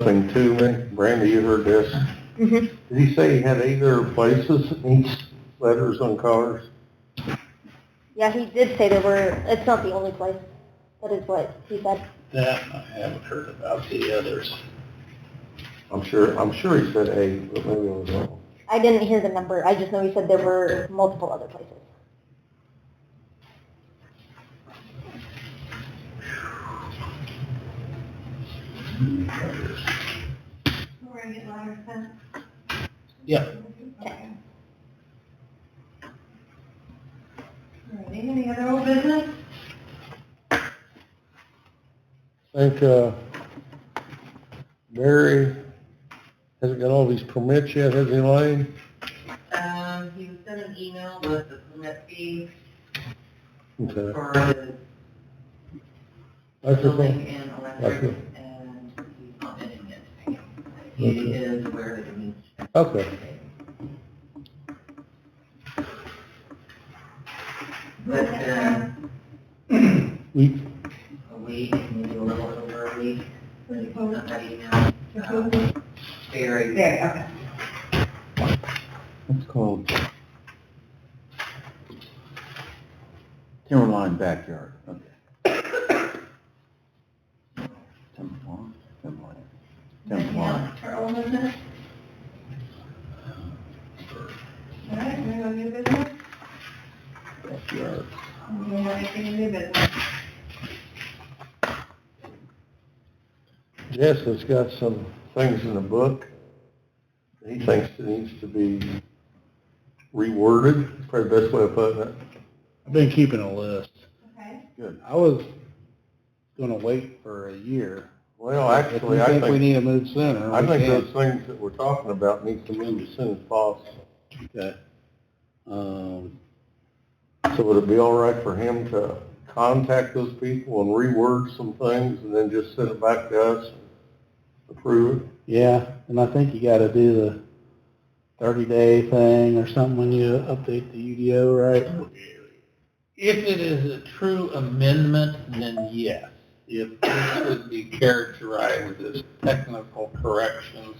thing to me. Brandy, you heard this. Mm-hmm. Did he say he had 8 other places that needs letters on cars? Yeah, he did say there were, it's not the only place. That is what he said. That I haven't heard about the others. I'm sure he said 8, but maybe I was wrong. I didn't hear the number. I just know he said there were multiple other places. We're gonna get letters sent. Yeah. Okay. All right, any other old business? I think, Barry hasn't got all these permits yet, has he, Lane? He sent an email with the permit fee Okay. for the Electrical? building and electric, Electric. and he's not mentioning it to me. He Okay. is aware that it needs to. Okay. But, Week? a week, maybe a little over a week, For the sent post. that email. Very. There, okay. It's called Timberline Backyard. Okay. Timberline. Anything else for old business? All right, we're gonna go new business. Backyard. We don't have anything in new business. Jess has got some things in the book that he thinks it needs to be reworded. That's probably the best way of putting it. I've been keeping a list. Okay. Good. I was gonna wait for a year. Well, If actually, you I think we think, need to move sooner, I we think can. those things that we're talking about need to move as soon as possible. Okay. So would it be all right for him to contact those people and reword some things and then just send it back to us and approve it? Yeah, and I think you gotta do the 30-day thing or something when you update the UDO, right? If it is a true amendment, then yes. If this would be characterized as technical corrections,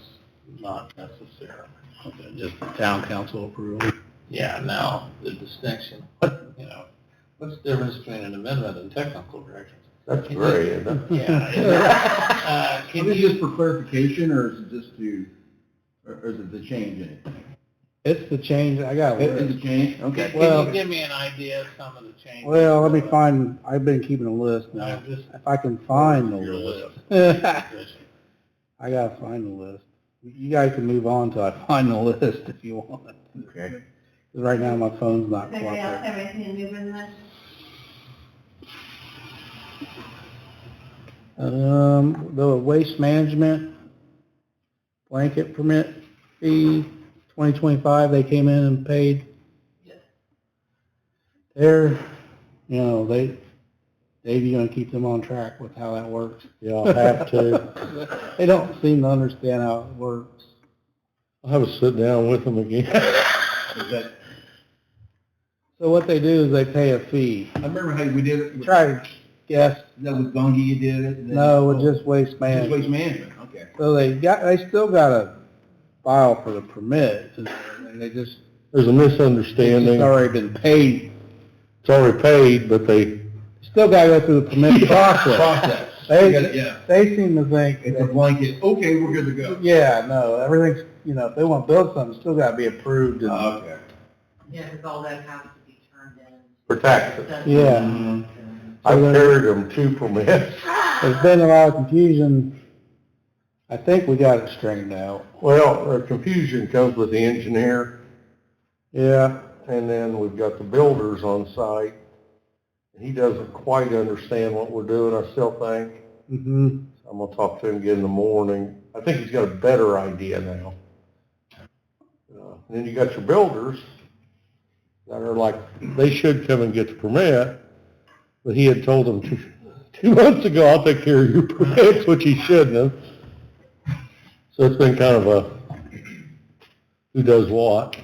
not necessarily. Okay, just the town council approval. Yeah, now, the distinction, what's the difference between an amendment and technical corrections? That's great, isn't it? Yeah. Can Is you, this for clarification, or is it just to, or is it to change anything? It's the change, I got a Is list. it change? Okay. can you give me an idea of some of the changes? Well, let me find, I've been keeping a list now. I'm just- If I can find the Your list. list. I gotta find the list. You guys can move on till I find the list if you want. Okay. 'Cause right now my phone's not Does anybody else cooperating. have anything in new business? The waste management blanket permit fee, 2025, they came in and paid. Yes. They're, Dave, you gonna keep them on track with how that works? Yeah, I'll have to. They don't seem to understand how it works. I'll have to sit down with them again. So what they do is they pay a fee. I remember how we did it. Try to guess. That was Gungy you did it? and then- No, with just waste Just management. waste management, okay. So they still got to file for the permit, and they just, There's a it's misunderstanding. already been paid. It's already paid, but they, Still got to go through the permit process. Process. They, You gotta- Yeah. they seem to think, It's a blanket, okay, we're good to go. yeah, no, everything's, if they want to build something, it's still got to be approved. And, Okay. Yeah, because all that has to be turned in. for taxes. Yeah. And- I've carried them 2 permits. There's been a lot of confusion. I think we got it straightened out. Well, the confusion comes with the engineer, Yeah. and then we've got the builders on site. He doesn't quite understand what we're doing, I still think. Mm-hmm. I'm gonna talk to him again in the morning. I think he's got a better idea now. And then you got your builders that are like, they should come and get the permit, but he had told them 2 months ago, I'll take care of your permits, which he shouldn't have. So it's been kind of a who does what.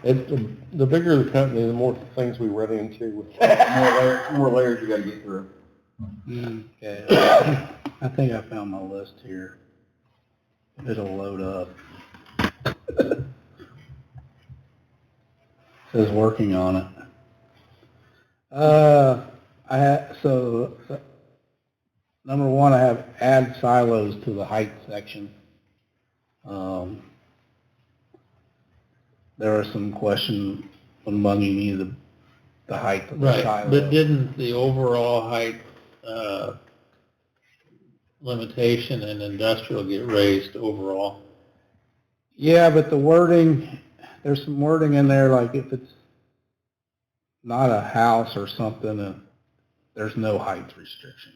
The bigger the company, the more things we run into with that. More layers you gotta get through. Okay. I think I found my list here. It'll load up. Says working on it. Number one, I have add silos to the height section. There are some questions among you the height of the Right, silo. but didn't the overall height limitation in industrial get raised overall? Yeah, but the wording, there's some wording in there, like if it's not a house or something, there's no height restriction.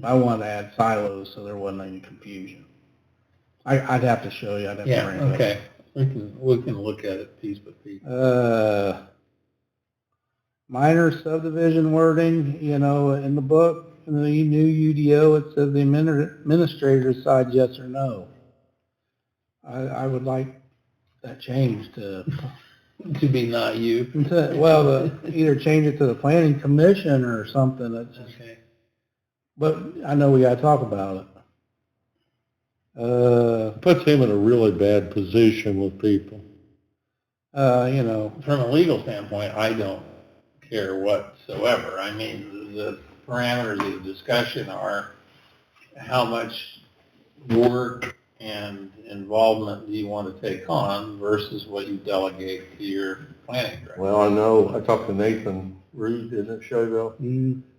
I wanted to add silos so there wasn't any confusion. I'd have to show you. I'd have to Yeah, bring it up. okay. We can look at it piece by piece. Minor subdivision wording, in the book, in the new UDO, it says the administrator decides yes or no. I would like that changed to be not you. Either change it to the planning commission or something. Okay. But I know we got to talk about it. Puts him in a really bad position with people. From a legal standpoint, I don't care whatsoever. I mean, the parameters of the discussion are how much work and involvement do you want to take on versus what you delegate to your planning director. Well, I know, I talked to Nathan Rude, isn't it, Showville?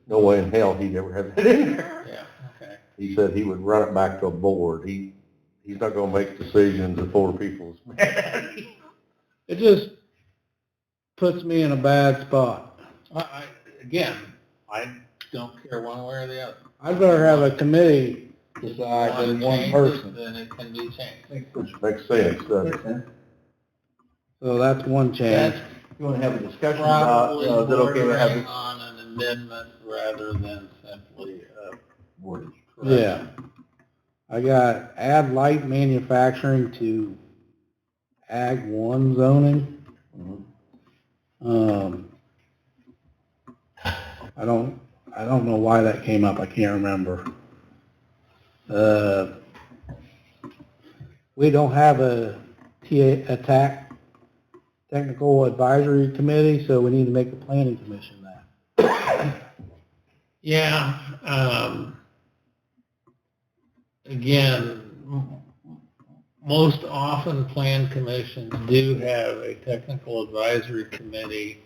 No way in hell he'd ever have that in there. Yeah, okay. He said he would run it back to a board. He's not gonna make decisions if four people's mad. It just puts me in a bad spot. Again, I don't care one way or the other. I'd rather have a committee decide than one Change it, person. then it can be changed. Which makes sense, doesn't it? So that's one change. You want to have a discussion about, Probably is it okay to have bordering this on an amendment rather than simply wordage? Yeah. I got add light manufacturing to Ag 1 zoning. I don't know why that came up. I can't remember. We don't have a technical advisory committee, so we need to make the planning commission that. Yeah. Again, most often plan commissions do have a technical advisory committee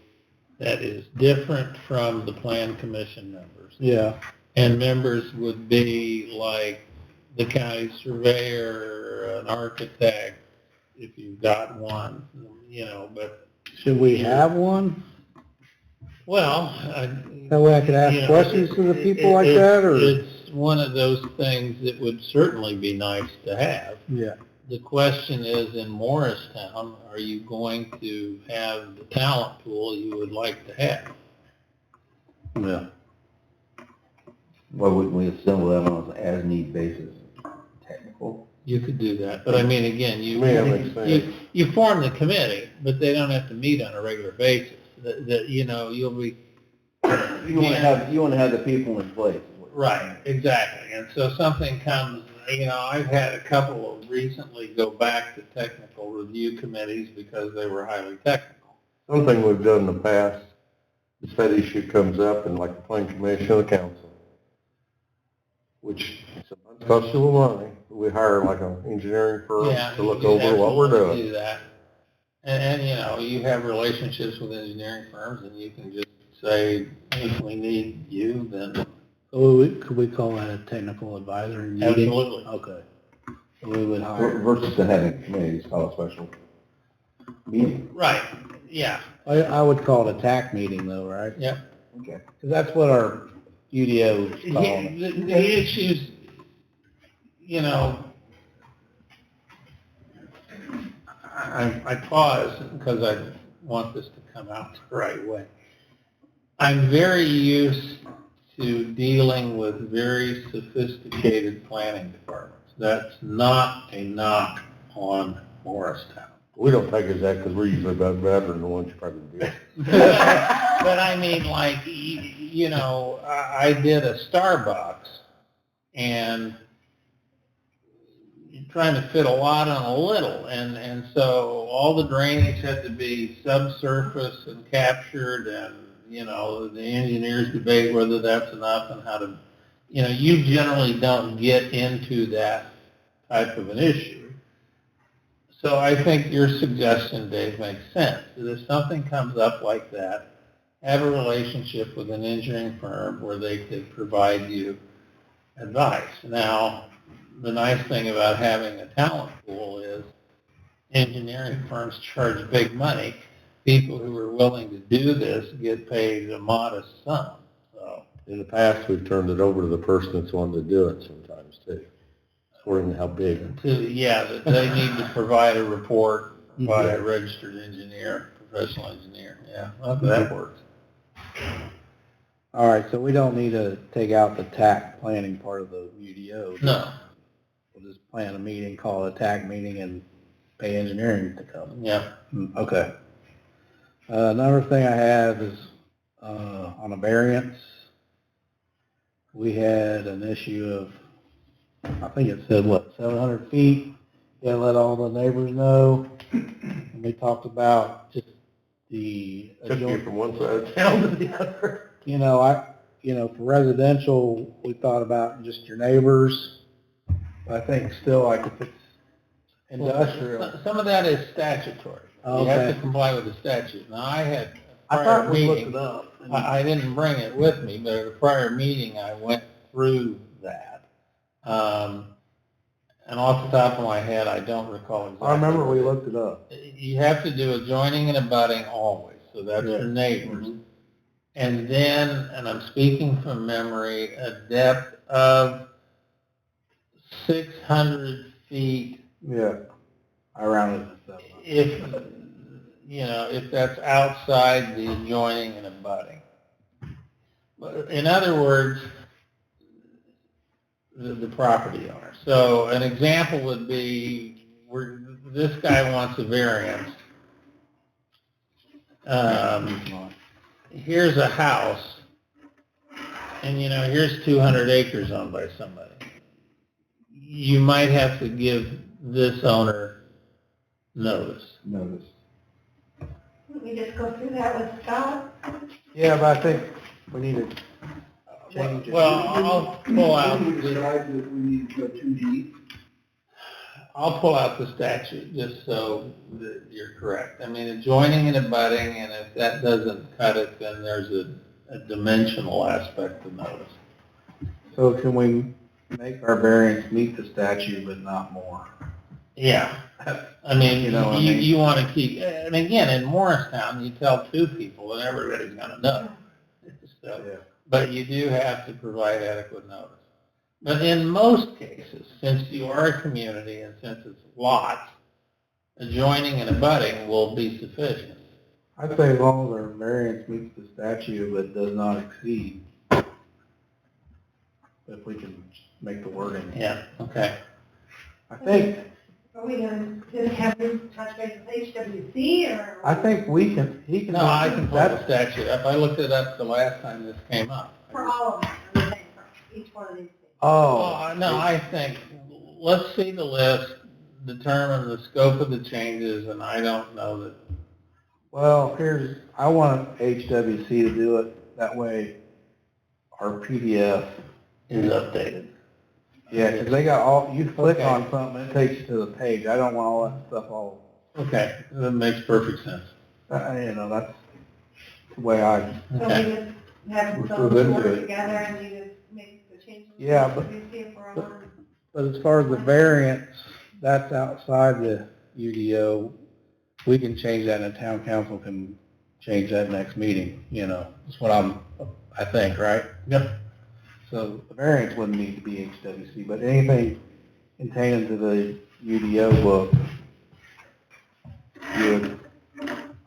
that is different from the plan commission members. Yeah. And members would be like the county surveyor, an architect, if you've got one, but. Should we have one? Well, That way I could ask questions to the people like that, or? It's one of those things that would certainly be nice to have. Yeah. The question is, in Morristown, are you going to have the talent pool you would like to have? Yeah. Why wouldn't we assemble that on an as-need basis? Technical? You could do that, but I mean, again, Yeah, makes sense. you form the committee, but they don't have to meet on a regular basis. You'll be. You want to have the people in place. Right, exactly. And so something comes, I've had a couple of recently go back to technical review committees because they were highly technical. Something we've done in the past, if that issue comes up in like the planning commission or the council, which costs you money, we hire like an engineering firm to look over what we're doing. Do that. And you have relationships with engineering firms and you can just say, if we need you, then. So could we call that a technical advisory meeting? Absolutely. Okay. So we would hire. Versus to having committees, call a special meeting. Right, yeah. I would call it a TAC meeting though, right? Yeah. Okay. Because that's what our UDO is calling it. The issues, I pause because I want this to come out the right way. I'm very used to dealing with very sophisticated planning departments. That's not a knock on Morristown. We don't take it as that because we're usually better than the ones you probably do. But I mean, like, you know, I did a Starbucks, and you're trying to fit a lot on a little, and so all the drainage had to be subsurface and captured, and, you know, the engineers debate whether that's enough and how to, you know, you generally don't get into that type of an issue. So I think your suggestion, Dave, makes sense. If something comes up like that, have a relationship with an engineering firm where they could provide you advice. Now, the nice thing about having a talent pool is engineering firms charge big money. People who are willing to do this get paid a modest sum. So, In the past, we've turned it over to the person that's wanting to do it sometimes too, according to how big. yeah, that they need to provide a report by a registered engineer, professional engineer. Yeah, well, that works. All right, so we don't need to take out the TAC planning part of the UDO. No. We'll just plan a meeting, call it a TAC meeting, and pay engineering to come. Yeah. Okay. Another thing I have is on a variance. We had an issue of, I think it said, what, 700 feet? Yeah, let all the neighbors know. And we talked about just the Took you from one side of town to the other. You know, for residential, we thought about just your neighbors. But I think still, like, if it's industrial. Well, some of that is statutory. Okay. You have to comply with the statute. Now, I had a I prior thought we looked meeting. it up. I didn't bring it with me, but at a prior meeting, I went through that. And off the top of my head, I don't recall exactly. I remember we looked it up. You have to do adjoining and abutting always, so that's your neighbors. Mhm. And then, and I'm speaking from memory, a depth of 600 feet. Yeah, I rounded it up. If, you know, if that's outside the adjoining and abutting. But in other words, the property owner. So an example would be where this guy wants a variance. Here's a house, and, you know, here's 200 acres owned by somebody. You might have to give this owner notice. Notice. We just go through that with Scott. Yeah, but I think we need to change it. Well, I'll pull out decide that we need to go too deep. I'll pull out the statute just so that you're correct. I mean, adjoining and abutting, and if that doesn't cut it, then there's a dimensional aspect to notice. So can we make our variance meet the statute but not more? Yeah. I mean, You know what I mean? you want to keep, and again, in Morristown, you tell two people and everybody's going to know. So, Yeah. but you do have to provide adequate notice. But in most cases, since you are a community and since it's lots, adjoining and abutting will be sufficient. I'd say as long as our variance meets the statute but does not exceed, if we can make the wording. Yeah, okay. I think, Are we gonna just have him touch base with HWC or? I think we can, he can. No, I can pull the statute up. I looked it up the last time this came up. For all of them, I'm saying, for each one of these things. Oh. No, I think, let's see the list, determine the scope of the changes, and I don't know that. Well, I want HWC to do it, that way our PDF. Is updated. Yeah, because they got you click Okay. on something, it takes you to the page. I don't want all that stuff all, Okay, that makes perfect sense. you know, that's the way I, So we Okay. just have We're them still into work it. together and you just make the changes. Yeah, but- HWC if we're on. but as far as the variance, that's outside the UDO. We can change that and the town council can change that next meeting, you know, that's what I think, right? Yep. So the variance wouldn't need to be HWC, but anything contained to the UDO book,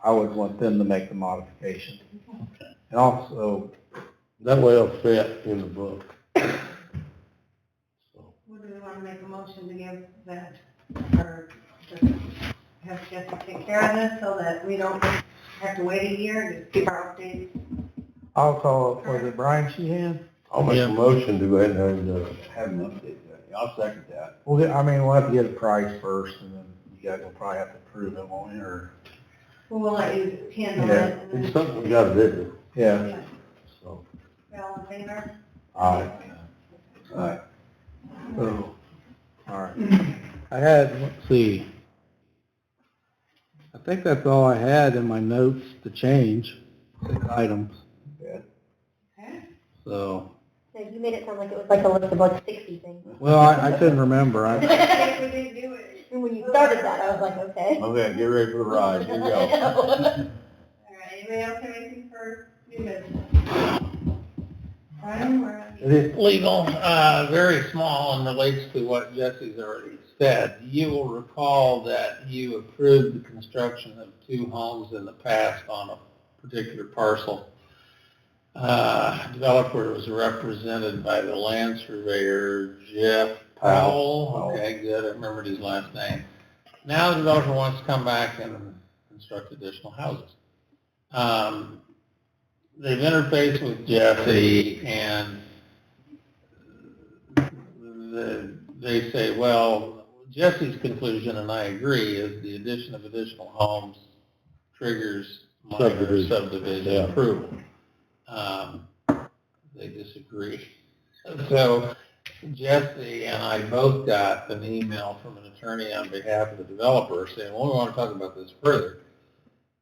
I would want them to make the modification. And also, That way it'll fit in the book. Would we want to make a motion to give that, or just have Jesse take care of this so that we don't have to wait a year and just keep our updates I'll call, was it Brian Sheehan? I'll make Yeah. a motion to go ahead and, Have an update there. Yeah, I'll second that. We'll have to get a price first, and then you guys will probably have to approve it, won't you, or? We'll let you handle Yeah. it. And it's then, something we gotta do, Yeah. so. all in favor? Alright. Alright. So, alright. I had, let's see. I think that's all I had in my notes to change, 6 items, Yeah. Okay. so. So you made it sound like it was like a list of like 60 things. Well, I couldn't remember. I think we did do it. And when you started that, I was like, okay. Okay, get ready for the ride. Here we go. All right, anybody else have anything for new business? Brian, we're on you. Legal, very small and relates to what Jesse's already said. You will recall that you approved the construction of 2 homes in the past on a particular parcel. Developer was represented by the land surveyor, Jeff Powell. Okay, good, I remembered his last name. Now the developer wants to come back and construct additional houses. They've interfaced with Jesse, and they say, well, Jesse's conclusion, and I agree, is the addition of additional homes triggers minor subdivision approval. They disagree. So Jesse and I both got an email from an attorney on behalf of the developer saying, well, we want to talk about this further.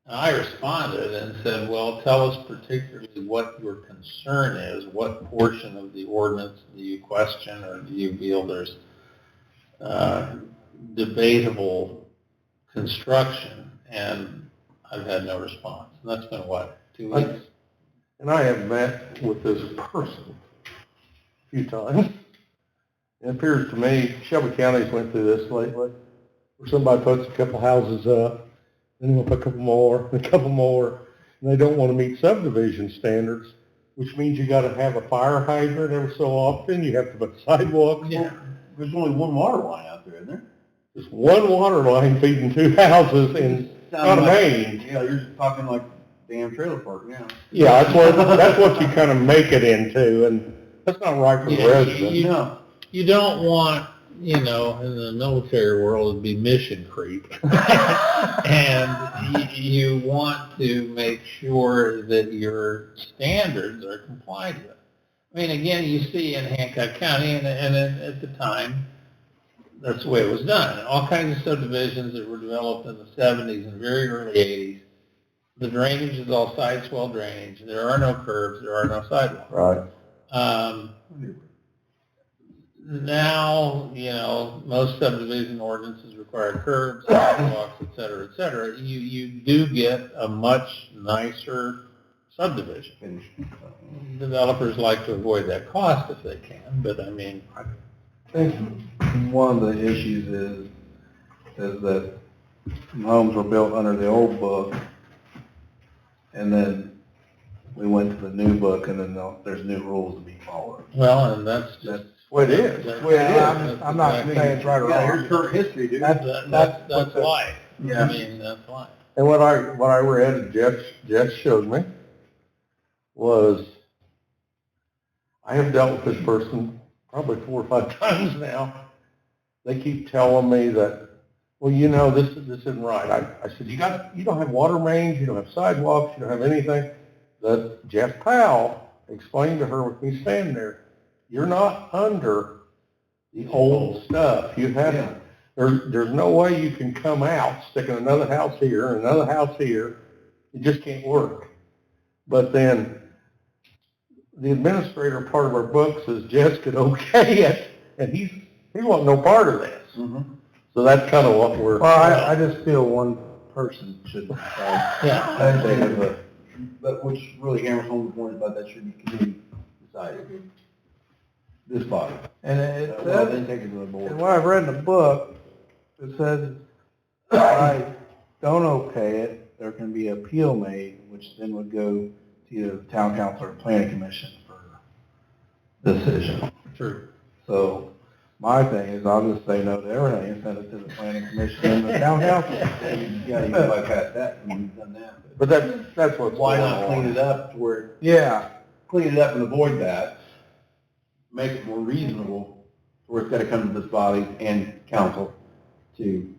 And I responded and said, well, tell us particularly what your concern is. What portion of the ordinance do you question, or do you feel there's debatable construction? And I've had no response. And that's been, what, 2 weeks? And I have met with this person a few times. It appears to me, Shelby County's went through this lately, where somebody puts a couple houses up, then they'll put a couple more, and a couple more, and they don't want to meet subdivision standards, which means you gotta have a fire hydrant every so often, you have to put sidewalks. Yeah. There's only one water line out there, isn't there? There's one water line feeding 2 houses in, on a main. Yeah, you're just talking like damn trailer park, yeah. Yeah, that's what you kind of make it into, and that's not right for the residents. No. You don't want, in the military world, it'd be mission creep. And you want to make sure that your standards are complied with. I mean, again, you see in Hancock County, and at the time, that's the way it was done. All kinds of subdivisions that were developed in the 70s and very early 80s, the drainage is all side swell drainage. There are no curbs. There are no sidewalks. Right. Now, most subdivision ordinances require curbs, sidewalks, et cetera, you do get a much nicer subdivision. Developers like to avoid that cost if they can, but I mean, I think one of the issues is that some homes were built under the old book, and then we went to the new book, and then there's new rules to be followed. well, and that's just Well, it is. That's- Well, it is. I'm not saying it's right or Yeah, wrong. here's current history, dude. that's life. Yeah. I mean, that's life. And what I read, and Jeff showed me, was I have dealt with this person probably 4 or 5 times now. They keep telling me that, well, this isn't right. I said, you don't have water mains, you don't have sidewalks, you don't have anything. That Jeff Powell explained to her with me standing there, you're not under the old stuff. You haven't. There's no way you can come out sticking another house here and another house here. It just can't work. But then the administrator part of our book says Jess could okay it, and he wants no part of this. Mm-hmm. So that's kind of what we're. Well, I just feel one person should decide. Yeah. But which really hammers home the point about that should be committee decided. This body. And it Well, says, then take it to the and board. what I've read in the book, it says if I don't okay it, there can be appeal made, which then would go to either the town council or planning commission for decision. True. So My thing is, I'll just say no to everything and send it to the planning commission and the town council. Yeah, you can bypass that, and you've done that. But that's what's Why going not clean on. it up to where, Yeah, clean it up and avoid that, make it more reasonable, where it's gotta come to this body and council to,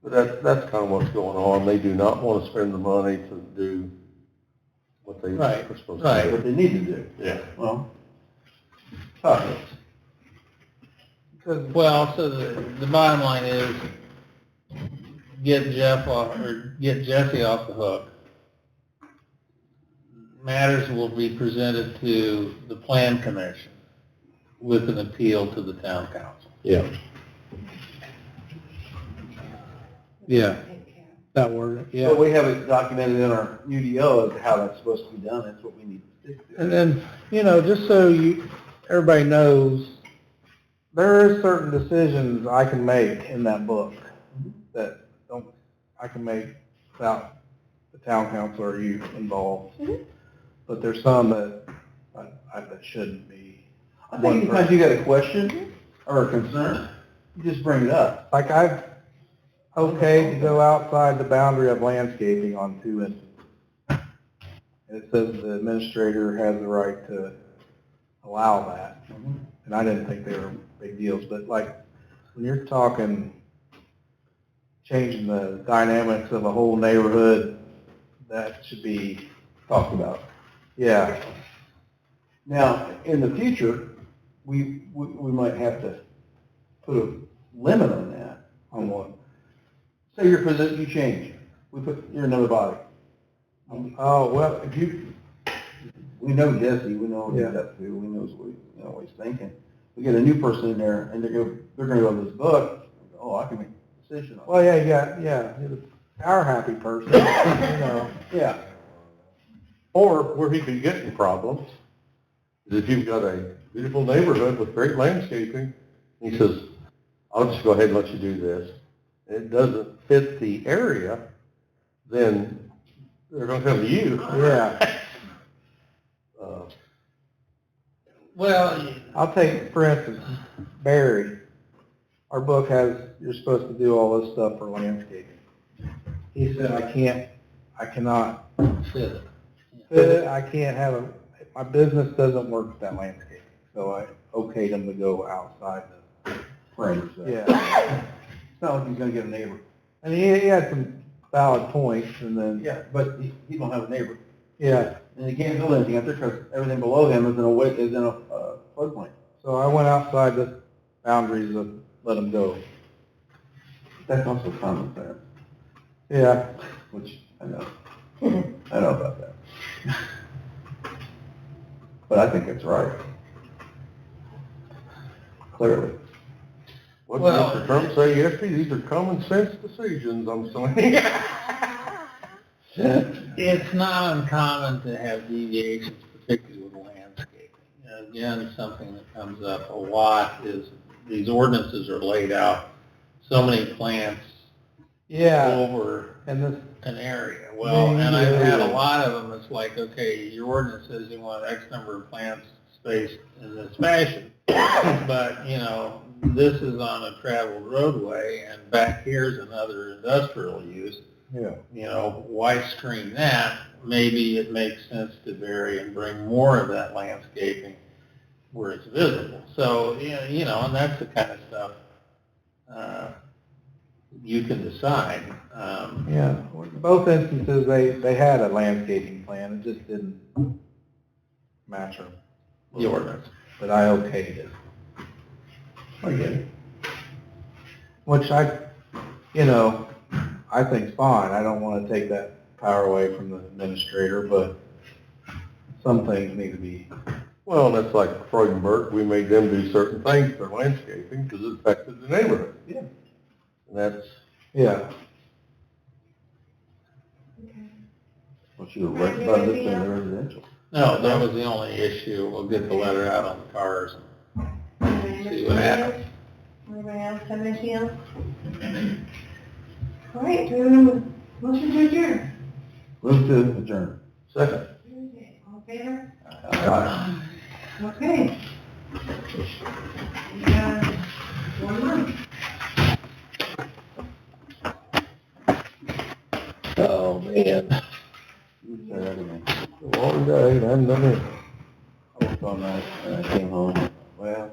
But that's kind of what's going on. They do not want to spend the money to do what they Right, are supposed right. to what they need to do. do. Yeah. Well, tough. Well, so the bottom line is, get Jeff off, or get Jesse off the hook. Matters will be presented to the plan commission with an appeal to the town council. Yeah. yeah, that word, But yeah. we have it documented in our UDO as to how that's supposed to be done, that's what we need to stick to. And then, just so everybody knows, there is certain decisions I can make in that book that I can make without the town council or you involved. But there's some that that shouldn't be. I think anytime you got a question or a concern, you just bring it up. Like I've okayed to go outside the boundary of landscaping on 2 instances. And it says the administrator has the right to allow that. And I didn't think they were big deals, but like when you're talking changing the dynamics of a whole neighborhood, that should be Talked about. yeah. Now, in the future, we might have to put a limit on that. On what? Say your position, you change, you're another body. Oh, well, We know Jesse, we know what he's Yeah. up to, we know what he's thinking. We get a new person in there, and they're gonna go to this book, oh, I can make a decision on it. well, yeah, you're the power happy person, Yeah, Or where he could get in problems is if you've got a beautiful neighborhood with great landscaping, he says, I'll just go ahead and let you do this. And it doesn't fit the area, then they're going to come to you. Yeah. Well, I'll take, for instance, Barry. Our book has, you're supposed to do all this stuff for landscaping. He said, I cannot fit fit it, I can't have my business doesn't work with that landscaping. So I okayed him to go outside right. yeah. It's not like he's gonna get a neighbor. And he had some valid points, and then, Yeah, but he don't have a neighbor. yeah. And he can't build anything up there because everything below him is in a floodplain. So I went outside the boundaries of let him go. That's also common sense, Yeah. which I know. I know about that. But I think it's right. Clearly. What did Well- Mr. Trump say yesterday? These are common sense decisions, I'm saying. It's not uncommon to have deviations, particularly with landscaping. Again, something that comes up a lot is these ordinances are laid out, so many plants Yeah. over And this, an area. Well, and I've had a lot of them, it's like, okay, your ordinance says you want X number of plants spaced in this fashion, but, this is on a traveled roadway, and back here's another industrial use. yeah. Why screen that? Maybe it makes sense to vary and bring more of that landscaping where it's visible. So, and that's the kind of stuff you can decide. Yeah, both instances, they had a landscaping plan, it just didn't match The ordinance. but I okayed it. I get it. Which I think's fine, I don't want to take that power away from the administrator, but some things need to be, Well, and that's like Freudenberg, we made them do certain things for landscaping because it affected the neighborhood. Yeah. And that's, yeah. Well, you were right about this in the residential. No, that was the only issue. We'll get the letter out on the cars. See what happens. Anybody else have anything else? All right, do we have a motion to adjourn? Move to adjourn. second. Okay, all in favor? Aye. Okay. Yeah. 1 month. Oh, man. You said that again. Long day, I haven't done it. I worked on that.